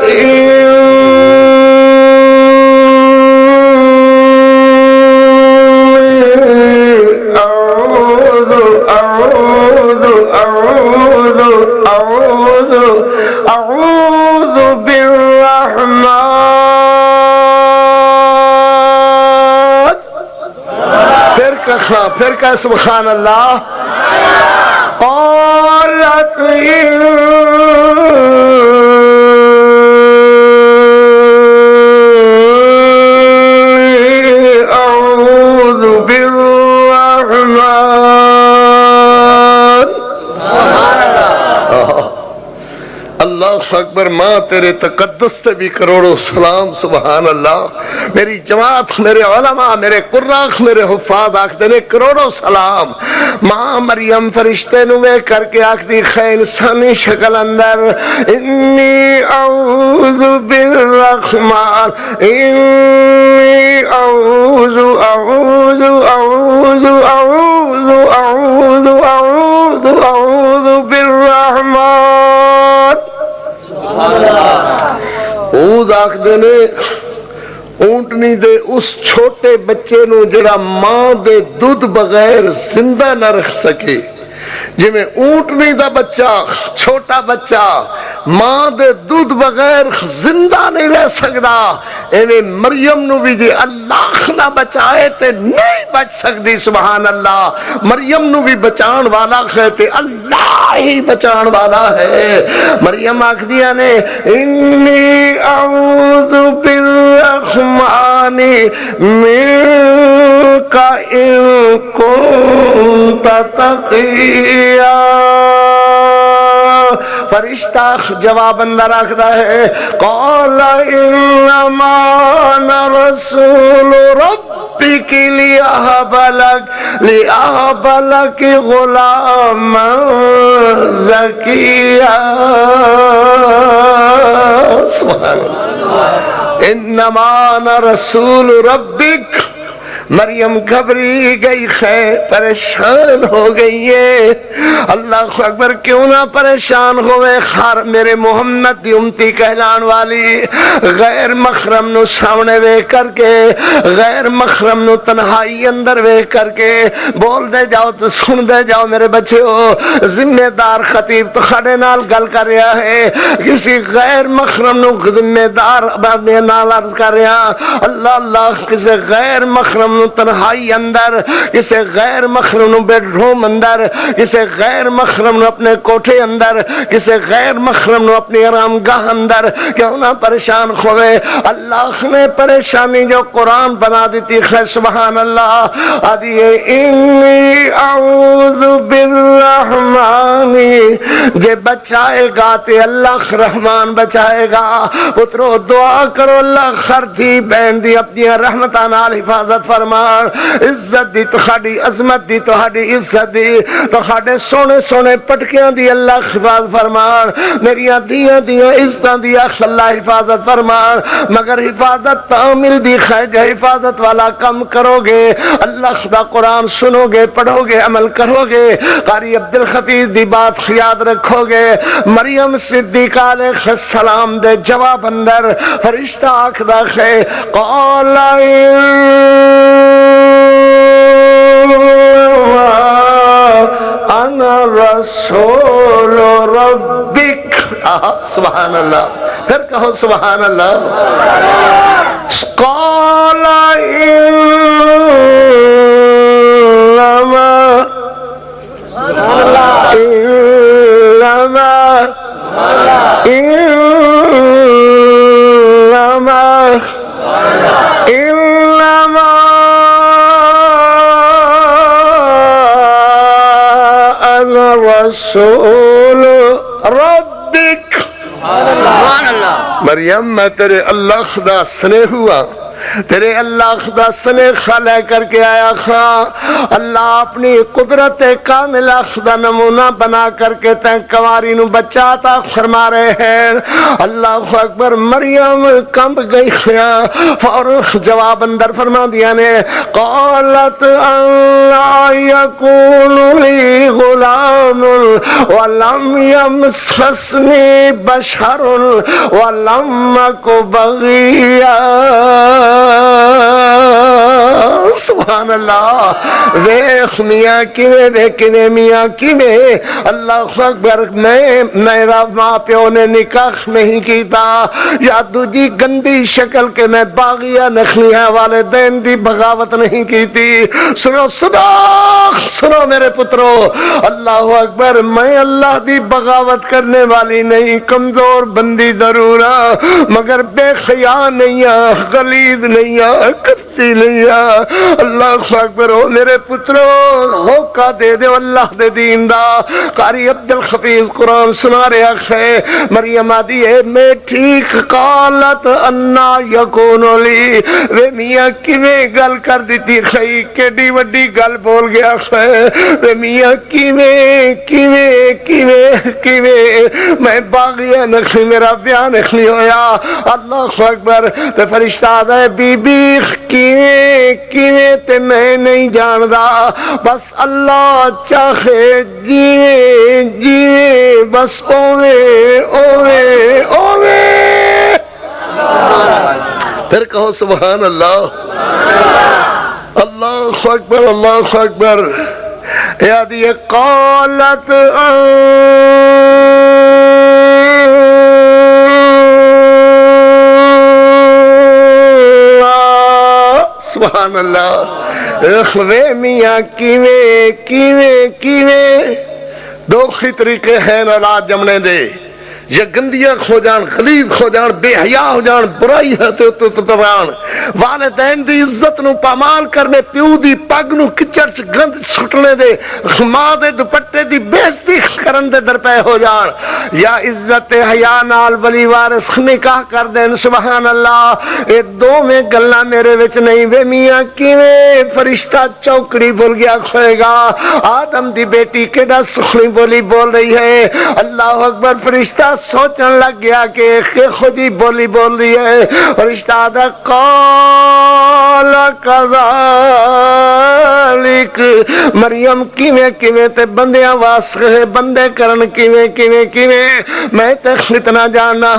اعوذ بالرحمن، پھر کہ سبحان اللہ، قالت اعوذ بالرحمن، اللہ اکبر۔ ماں تیرے تقدس تے بھی کروڑوں سلام، سبحان اللہ۔ میری جماعت، میرے علماء، میرے قراء، میرے حفاظ آکھتے نے کروڑوں سلام۔ ماں مریم فرشتے نو ویکھ کر کے آکھدی خے انسانی شکل اندر، انی اعوذ بالرحمن، انی اعوذ اعوذ اعوذ اعوذ اعوذ اعوذ اعوذ بالرحمن۔ اعوذ آکھدے نے اونٹنی دے اس چھوٹے بچے نو جڑا ماں دے دودھ بغیر زندہ نہ رکھ سکے، جی میں اونٹنی دا بچہ، چھوٹا بچہ ماں دے دودھ بغیر زندہ نہیں رہ سکدا، ایویں مریم نو بھی جی اللہ نہ بچائے تے نہیں بچ سکتی، سبحان اللہ۔ مریم نو بھی بچان والا ہے تے اللہ ہی بچان والا ہے۔ مریم آکھدیاں نے انی اعوذ بالرحمن منک ان کنت تقیا۔ فرشتہ جواب اندر آکھدا ہے، قال انما انا رسول ربک لیہب لک غلاما زکیا۔ سبحان اللہ۔ انما انا رسول ربک، مریم گھبری گئی ہے، پریشان ہو گئی ہے۔ اللہ اکبر، کیوں نہ پریشان ہوئے، خار میرے محمد دی امتی کہلان والی غیر محرم نو سامنے وے کر کے، غیر محرم نو تنہائی اندر وے کر کے بول دے جاؤ تو سن دے جاؤ میرے بچیو، ذمہ دار خطیب تو کھڑے نال گل کر رہا ہے، کسی غیر محرم نو ذمہ دار بابے نال عرض کر رہا، اللہ اللہ، کسی غیر محرم تنہائی اندر، کسی غیر محرم نو بیڈ روم اندر، کسی غیر محرم نو اپنے کوٹھے اندر، کسی غیر محرم نو اپنی آرام گاہ اندر کیوں نہ پریشان ہوئے۔ اللہ نے پریشانی جو قرآن بنا دیتی ہے، سبحان اللہ۔ آدھیے انی اعوذ بالرحمن، جے بچائے گا تے اللہ رحمان بچائے گا۔ پترو دعا کرو اللہ ہر تھی بہن دی اپنی رحمتہ نال حفاظت فرمان، عزت دی تہاڈی، عظمت دی تہاڈی، عزت دی تہاڈے سونے سونے پٹکیاں دی اللہ حفاظت فرمان، میریاں دیاں دیاں عزتاں دی اللہ حفاظت فرمان۔ مگر حفاظت تعمیل دی خیج، حفاظت والا کم کرو گے، اللہ دا قرآن سنو گے، پڑھو گے، عمل کرو گے، قاری عبدالحفیظ دی بات یاد رکھو گے۔ مریم صدیقہ علیہ السلام دے جواب اندر فرشتہ آکھدا ہے، قال انا رسول ربک۔ سبحان اللہ، پھر کہو سبحان اللہ۔ قال انما رسول ربک۔ مریم میں تیرے اللہ خدا سنے ہوا، تیرے اللہ خدا سنے لے کر کے آیا خواہ، اللہ اپنی قدرت کاملہ خدا نمونہ بنا کر کے تین کنواری نو بچاتا فرما رہے ہیں۔ اللہ اکبر، مریم کمب گئی خیاں، فوراً جواب اندر فرما دیا نے، قالت اللہ یکون لی غلام ولم یمسسنی بشر ولم اک بغیا۔ سبحان اللہ ویخ میاں کیویں وے کیویں میاں کیویں اللہ اکبر میرا ماں پیو نے نکاح نہیں کیتا یا دوجی گندی شکل کے میں باغیہ نخلیہ والدین دی بغاوت نہیں کیتی سنو سنو میرے پترو اللہ اکبر میں اللہ دی بغاوت کرنے والی نہیں کمزور بندی ضرور مگر بے خیا نہیں غلیظ نہیں کرتی نہیں اللہ اکبر ہو میرے پترو ہوکا دے دے اللہ دے دین دا قاری عبدالحفیظ قرآن سنا رہا ہے مریم آدھی ہے میں ٹھیک قالت انا یکون لی وے میاں کیویں گل کر دیتی خی کیڈی وڈی گل بول گیا ہے وے میاں کیویں میں باغیہ نخلی میرا بیاہ نخلی ہویا اللہ اکبر تے فرشتہ دے بی بی کیویں تے میں نہیں جاندا بس اللہ چاہے جیویں بس اوے پھر کہو سبحان اللہ اللہ اکبر اللہ اکبر یادی قالت سبحان اللہ اخوے میاں کیویں دو ہی طریقے ہیں اولاد جمنے دے یا گندیاں ہو جان غلیظ ہو جان بے حیا ہو جان برائی ہے تران والدین دی عزت نو پامال کرنے پیو دی پگ نو کچڑ چ گند سٹنے دے ماں دے دوپٹے دی بےزتی کرن دے درپے ہو جان یا عزت حیا نال ولی وارث نکاح کر دین سبحان اللہ اے دو میں گلاں میرے وچ نہیں وے میاں کیویں فرشتہ چوکڑی بول گیا کھوئے گا آدم دی بیٹی کیڑا سخنی بولی بول رہی ہے اللہ اکبر فرشتہ سوچن لگ گیا کہ خودی بولی بول رہی ہے اور اشتاد قال کذالک مریم کیویں تے بندیاں واسطے بندے کرن کیویں میں تے اتنا جاننا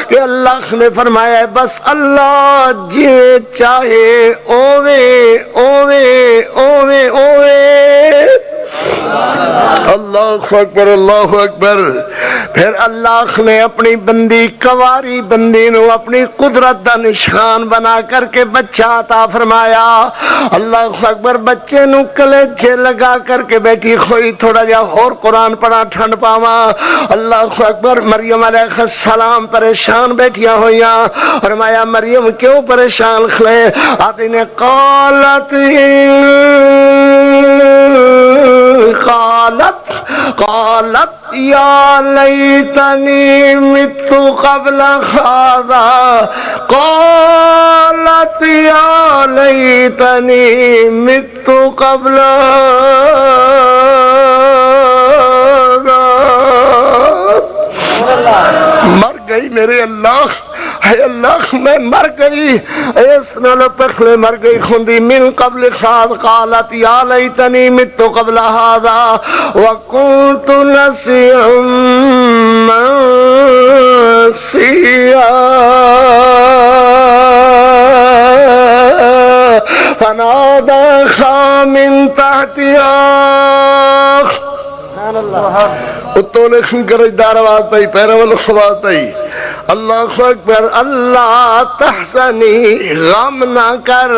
کہ اللہ نے فرمایا ہے بس اللہ جی چاہے اوے اللہ اکبر پھر اللہ نے اپنی بندی کواری بندی نو اپنی قدرت دا نشان بنا کر کے بچہ عطا فرمایا اللہ اکبر بچے نو کلیجے لگا کر کے بیٹھی ہوئی تھوڑا جا اور قرآن پڑھا ٹھنڈ پاوا اللہ اکبر مریم علیہ السلام پریشان بیٹھیا ہوئیاں فرمایا مریم کیوں پریشان کھلے آتی نے قالت یا لیتنی مت قبل هذا قالت یا لیتنی مت قبل مر گئی میرے اللہ اے اللہ میں مر گئی اس نال پخلے مر گئی خوندی من قبل خاض قالت یا لیتنی مت قبل هذا وکنت نسیا منسیا فناداها من تحتها اتو لکھن گرجدار آواز پئی پیرول آواز پئی اللہ اکبر اللہ تحسنی غم نہ کر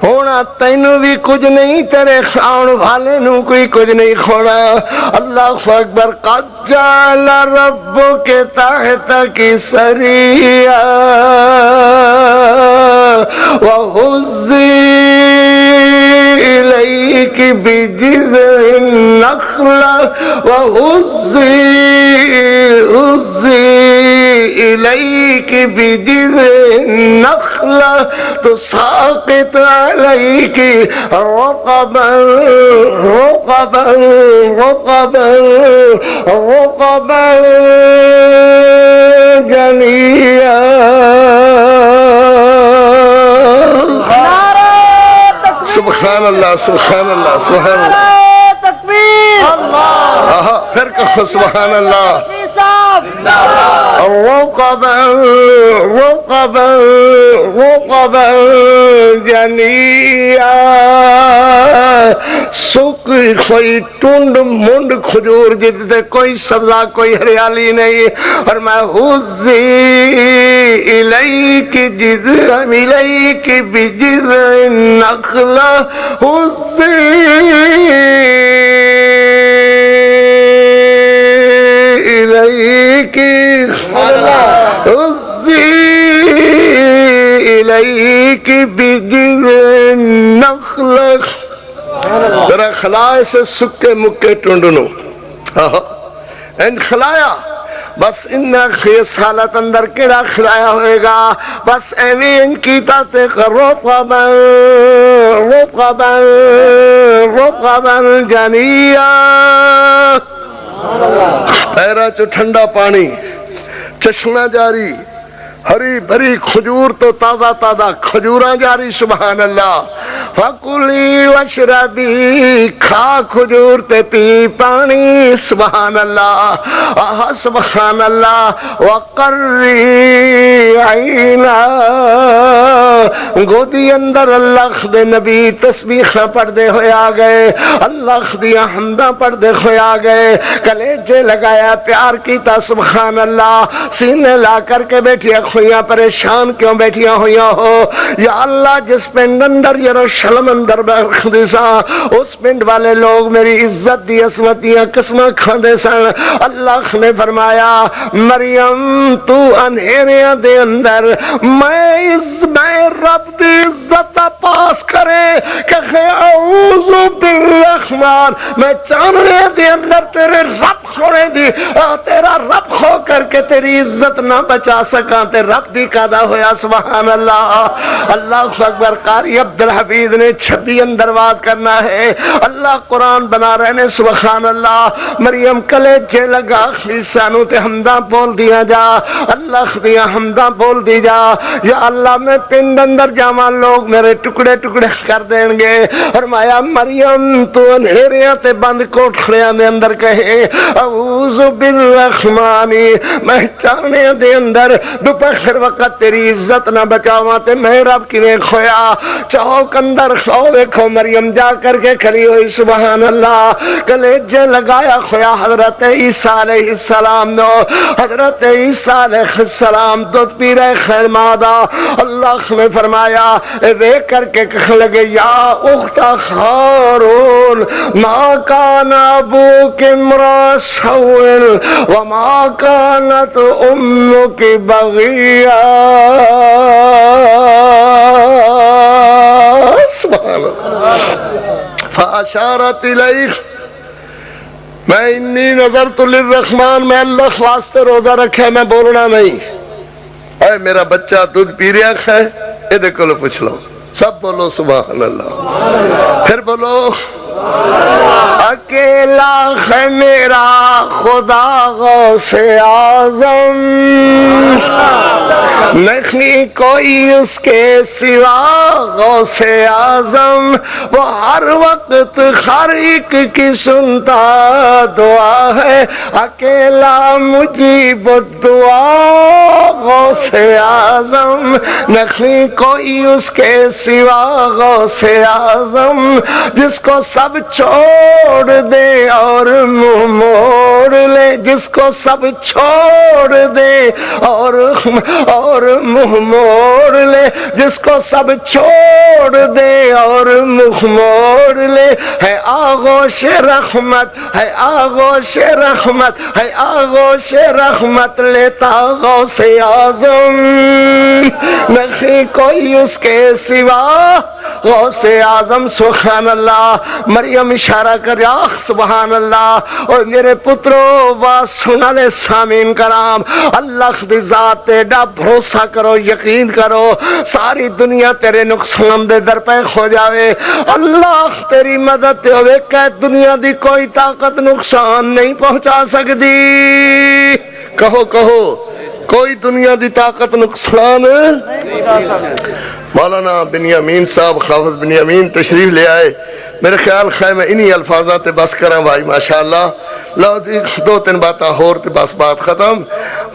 ہونا تینو بھی کچھ نہیں تیرے خاؤن والے نو کوئی کچھ نہیں کھونا اللہ اکبر قد جعل ربک تحت کی سریہ وحزی الیک بجذع النخلہ وحزی الیک بجذع النخلہ تساقط عليك رطبا جنيا سبحان اللہ سبحان اللہ سبحان اللہ تکبیر اللہ پھر کہو سبحان اللہ رقبا جنیا سک کوئی ٹنڈ منڈ کھجور جتنے کوئی سبزہ کوئی ہریالی نہیں اور میں حزی الیک بجذع النخلہ حزی الیک بجذع النخلہ ذرا کھلائے سے سکے مکے ٹنڈنو ان کھلایا بس انہا خیس حالت اندر کیڑا کھلایا ہوئے گا بس ایوی ان کی تاتے رقبا جنیا پیرا چو ٹھنڈا پانی چشمہ جاری ہری بھری کھجور تو تازہ تازہ کھجوراں جاری سبحان اللہ فَقُلِي وَاشْرَبِي کھا کھجور تے پی پانی سبحان اللہ آہا سبحان اللہ وَقَرِّي عَيْنَا گودی اندر اللہ دے نبی تسبیح پڑھ دے ہوئے آگئے اللہ دیا حمدہ پڑھ دے ہوئے آگئے کلیجے لگایا پیار کیتا سبحان اللہ سینے لا کر کے بیٹھیا ہوئیاں پریشان کیوں بیٹھیا ہوئیاں ہو یا اللہ جس پنڈ اندر یروشلم اندر بیٹھ دیسا اس پنڈ والے لوگ میری عزت دی عصمتیاں قسمہ کھان دیسا اللہ نے فرمایا مریم تو انہیریاں دے اندر میں رب دی عزت پاس کرے کہ اعوذ بالرحمن میں چاندنے دے اندر تیرے رب کھوڑے دی تیرا رب کھو کر کے تیری عزت نہ بچا سکا تے رب بھی قادہ ہویا سبحان اللہ اللہ اکبر قاری عبدالحفیظ نے 26 اندر واد کرنا ہے اللہ قرآن بنا رہنے سبحان اللہ مریم کلیجے لگا خلیسانوں تے حمدہ بول دیا جا اللہ دیا حمدہ بول دی جا یا اللہ میں پنڈ اندر جامان لوگ میرے ٹکڑے ٹکڑے کر دیں گے اور مایا مریم تو انہیریاں تے بند کوٹھڑیاں دے اندر کہے اعوذ بالرحمانی میں چاہنے دے اندر دوپہر وقت تیری عزت نہ بچاواں تے میں رب کی نے کھویا چوک اندر کھوے کھو مریم جا کر کے کھلی ہوئی سبحان اللہ کلیجے لگایا کھویا حضرت عیسیٰ علیہ السلام نو حضرت عیسیٰ علیہ السلام دودھ پی رہے خیر مادہ اللہ نے فرمایا وے کر کے کہنے لگے یا اخت خارون ما کان ابوک امرا سوء وما کانت امک بغیا سبحان اللہ فاشارت الیہ میں انی نظرت للرحمن میں اللہ واسطے روزہ رکھے میں بولنا نہیں اے میرا بچہ دودھ پی رہا ہے اے دیکھو لو پوچھ لو سب بولو سبحان اللہ پھر بولو اکیلا ہے میرا خدا غوث اعظم نہیں کوئی اس کے سوا غوث اعظم وہ ہر وقت ہر ایک کی سنتا دعا ہے اکیلا مجیب الدعا غوث اعظم نہیں کوئی اس کے سوا غوث اعظم جس کو سب چھوڑ دے اور منہ موڑ لے جس کو سب چھوڑ دے اور منہ موڑ لے جس کو سب چھوڑ دے اور منہ موڑ لے ہے آغوش رحمت ہے آغوش رحمت ہے آغوش رحمت لیتا غوث اعظم نہیں کوئی اس کے سوا غوث اعظم سبحان اللہ مریم اشارہ کر سبحان اللہ اور میرے پترو بات سنا لے سامین کرام اللہ دی ذات تیڑا بھروسہ کرو یقین کرو ساری دنیا تیرے نقصان دے در پہ ہو جاوے اللہ تیری مدد تے ہوئے کہ دنیا دی کوئی طاقت نقصان نہیں پہنچا سکتی کہو کہو کوئی دنیا دی طاقت نقصان مولانا بنیامین صاحب حافظ بنیامین تشریف لے آئے میرے خیال میں انہی الفاظات بس کریں بھائی ماشاءاللہ لو جی 2-3 باتاں ہور تے بس بات ختم.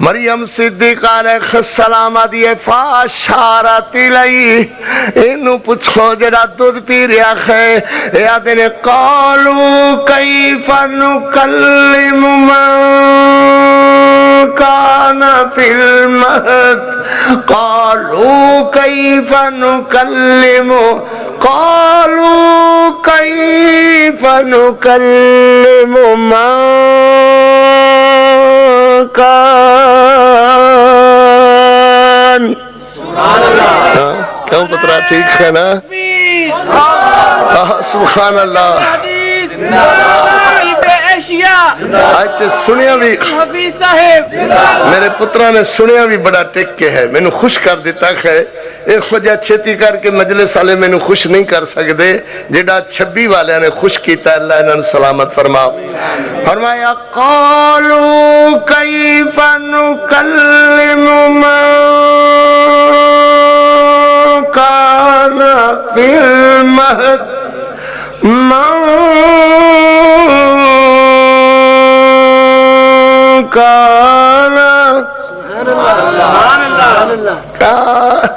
مریم صدیقہ علیہ السلام دی فاشارت الی اینو پوچھو جڑا دودھ پی رہا ہے اے آدھے نے قالوا کیف نکلم من کان فی المہد قالوا کیف نکلم قالوا کیف نکلم من کان. سبحان اللہ. کیوں پترا ٹھیک ہے نا؟ سبحان اللہ. آج تے سنیا بھی میرے پترا نے سنیا بھی بڑا ٹک کے ہے میں خوش کر دیتا ہے. ایک وجہ چھتی کر کے مجلس والے میں خوش نہیں کر سکتے جڑا 26 والے نے خوش کیتا. اللہ انہوں سلامت فرماؤ. فرمایا قالوا کیف نکلم من کان فی المہد من کان.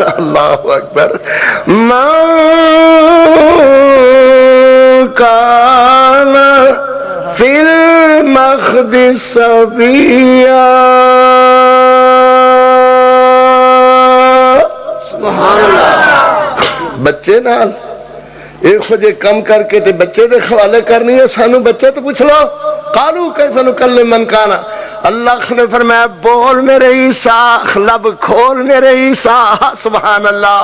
اللہ اکبر. من کان فی المہد صبیا. بچے نال ایک وجہ کم کر کے تے بچے دے حوالے کرنی ہے. سانو بچے تو پوچھ لو. قالوا کیف نکلم من کان. اللہ نے فرمایا بول میرے عیسیٰ لب کھول میرے عیسیٰ. سبحان اللہ.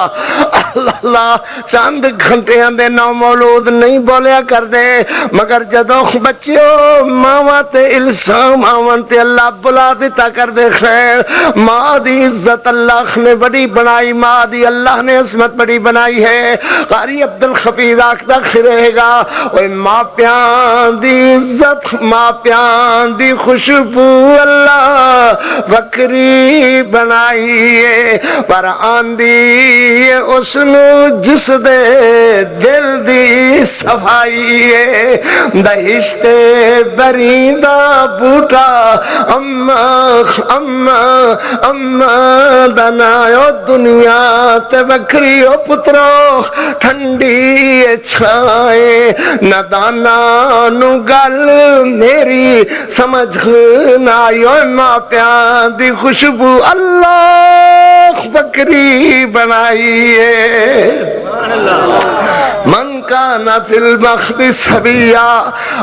اللہ چند گھنٹے دے نو مولود نہیں بولیا کر دے مگر جدو بچیو ماما تے الزام آون تے اللہ بلا دیتا کر دے. خیر ماں دی عزت اللہ نے بڑی بنائی. ماں دی اللہ نے عظمت بڑی بنائی ہے. قاری عبدالحفیظ آکھدا رہے گا اوے ماں پیان دی عزت ماں پیان دی خوشبو اللہ وکری بنائیے پر آندی اس نو جس دے دل دی صفائیے. بہشت بریندہ بوٹا اما اما اما دنایو دنیا تے وکری او پترو ٹھنڈی چھائے نہ دانا نو گل میری سمجھ نہ آئیو. ماں پیان دی خوشبو اللہ بکری بنائیے. من کان فی المہد صبیا.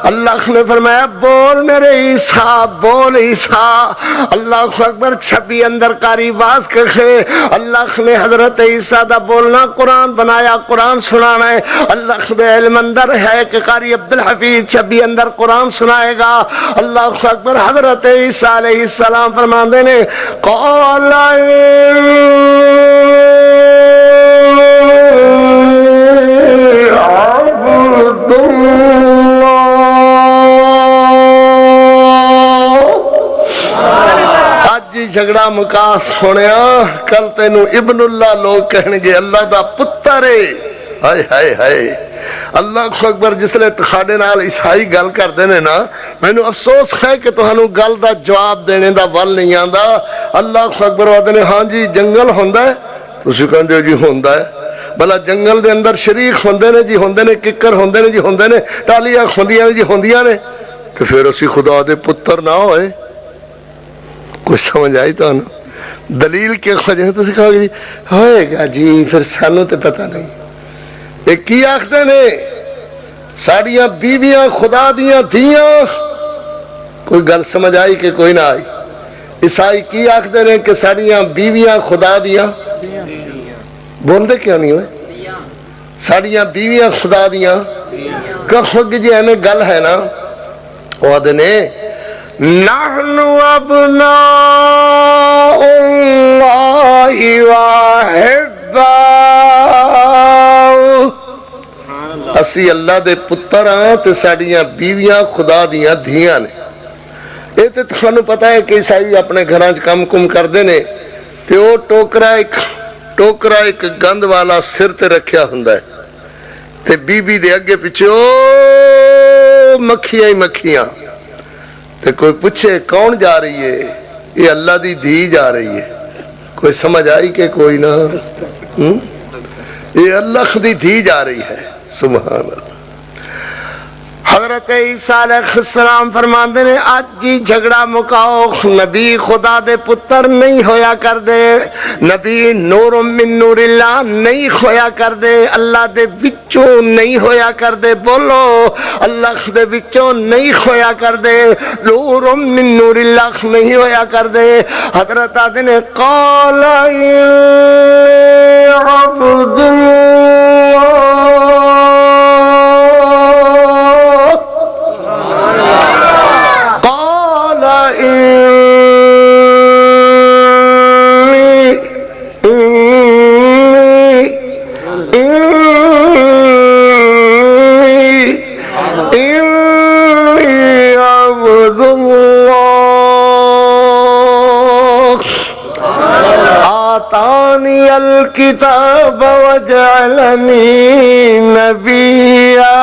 اللہ نے فرمایا بول میرے عیسیٰ بول عیسیٰ. اللہ اکبر. 26 اندر کاری باز کہے اللہ نے حضرت عیسیٰ دا بولنا قرآن بنایا قرآن سنانا ہے. اللہ دے علم اندر ہے کہ قاری عبدالحفیظ 26 اندر قرآن سنائے گا. اللہ اکبر. حضرت عیسیٰ علیہ السلام فرماندے نے قال عبد اللہ. آج جھگڑا مکا سنیا کل تینوں ابن اللہ لوگ کہنے گے اللہ دا پتر ہے. ہائے ہائے ہائے. اللہ اکبر. جس لئے تخاڑے نال عیسائی گل کر دینے نا میں نے افسوس ہے کہ تہانوں گل دا جواب دینے دا ول نہیں آندا. اللہ اکبر. وعدے نے ہاں جی جنگل ہوندا ہے تسی کہندے جی ہوندا ہے. بھلا جنگل دے اندر شریک ہوندے نے جی ہوندے نے ککر ہوندے نے جی ہوندے نے ٹالیاں ہوندیاں نے جی ہوندیاں نے تو پھر اسی خدا دے پتر نہ ہوئے. کوئی سمجھ آئی تو دلیل کے وجہ تو کہو گے جی ہوئے گا جی پھر سانوں تے پتہ نہیں. ایک کی آخدے نے ساڑیاں بیویاں خدا دیاں دھیاں. کوئی گل سمجھ آئی کہ کوئی نہ آئی. عیسائی کی آخدے نے کہ ساڑیاں بیویاں خدا دیاں. بول دے کیوں نہیں ہوئے ساڑیاں بیویاں خدا دیاں. کہو گے جی اینے گل ہے نا. وہ نے نحن ابناء اللہ واحباؤ. اسی اللہ دے پتر ہاں تے ساڑیاں بیویاں خدا دیاں دھیاں نے. یہ تے تھانوں پتہ ہے کہ عیسائی اپنے گھراں کم کم کر دینے تے وہ ٹوکرا ایک گند والا سر تے رکھیا ہوندا ہے تے بی بی دے اگے پیچھے او مکھیاں ہی مکھیاں تو کوئی پوچھے کون جا رہی ہے؟ یہ اللہ دی دھی جا رہی ہے. کوئی سمجھ آئی کہ کوئی نہ؟ یہ اللہ دی دھی جا رہی ہے. سبحان اللہ. حضرت عیسیٰ علیہ السلام فرماندے نے آج جی جھگڑا مکاؤ. نبی خدا دے پتر نہیں ہویا کر دے, نبی نور من نور اللہ نہیں ہویا کر دے, اللہ دے وچوں نہیں ہویا کر دے. بولو اللہ دے وچوں نہیں ہویا کر دے, نور من نور اللہ نہیں ہویا کر دے. حضرت آدھے نے قال عبد الكتاب وجعلني نبيا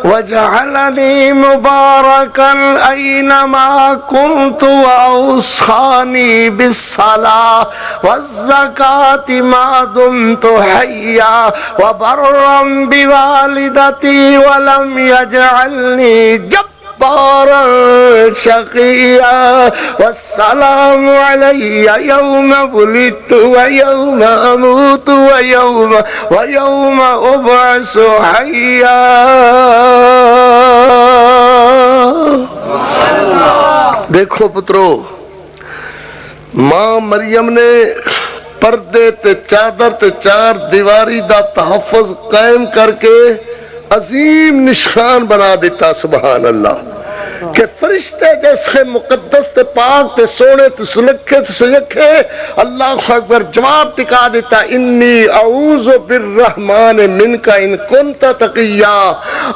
وجعلني مباركا أينما كنت وأوصاني بالصلاة والزكاة ما دمت حيا وبرا بوالدتي ولم يجعلني جبارا شقيا والسلام علي يوم ولدت ويوم أموت ويوم أبعث حيا. دیکھو پترو, ماں مریم نے پردے تے چادر تے چار دیواری دا تحفظ قائم کر کے عظیم نشان بنا دیتا. سبحان اللہ. کہ فرشتے جیسے مقدس تے پاک تے سونے تے سلکھے تے سلکھے اللہ اکبر جواب ٹکا دیتا, انی اعوذ بالرحمن منکا ان کنت تقیا.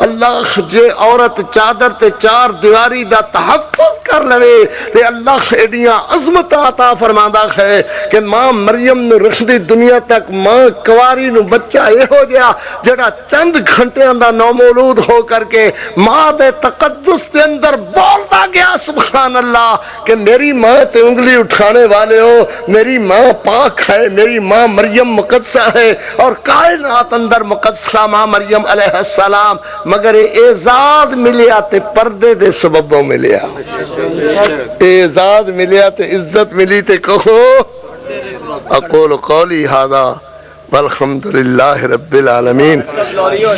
اللہ جے عورت چادر تے چار دیواری دا تحفظ کر لوے تے اللہ ایڈیاں عظمت عطا فرماندا ہے کہ ماں مریم نو رکھدی دنیا تک ماں کواری نو بچہ یہ ہو گیا جڑا چند گھنٹے دا نومولود ہو کر کے ماں دے تقدس دے اندر بولتا گیا. سبحان اللہ. کہ میری ماں تے انگلی اٹھانے والے ہو, میری ماں پاک ہے, میری ماں مریم مقدسہ ہے اور کائنات اندر مقدسہ ماں مریم علیہ السلام. مگر اعزاز ملیا تے پردے دے سببوں ملیا, اعزاز ملیا تے عزت ملی تے کہو اقول قولی ھذا والحمدللہ رب العالمین.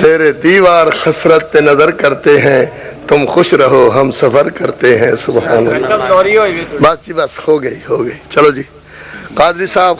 زیر دیوار حسرت تے نظر کرتے ہیں, تم خوش رہو ہم سفر کرتے ہیں. سبحان اللہ. بس جی بس ہو گئی. چلو جی قادری صاحب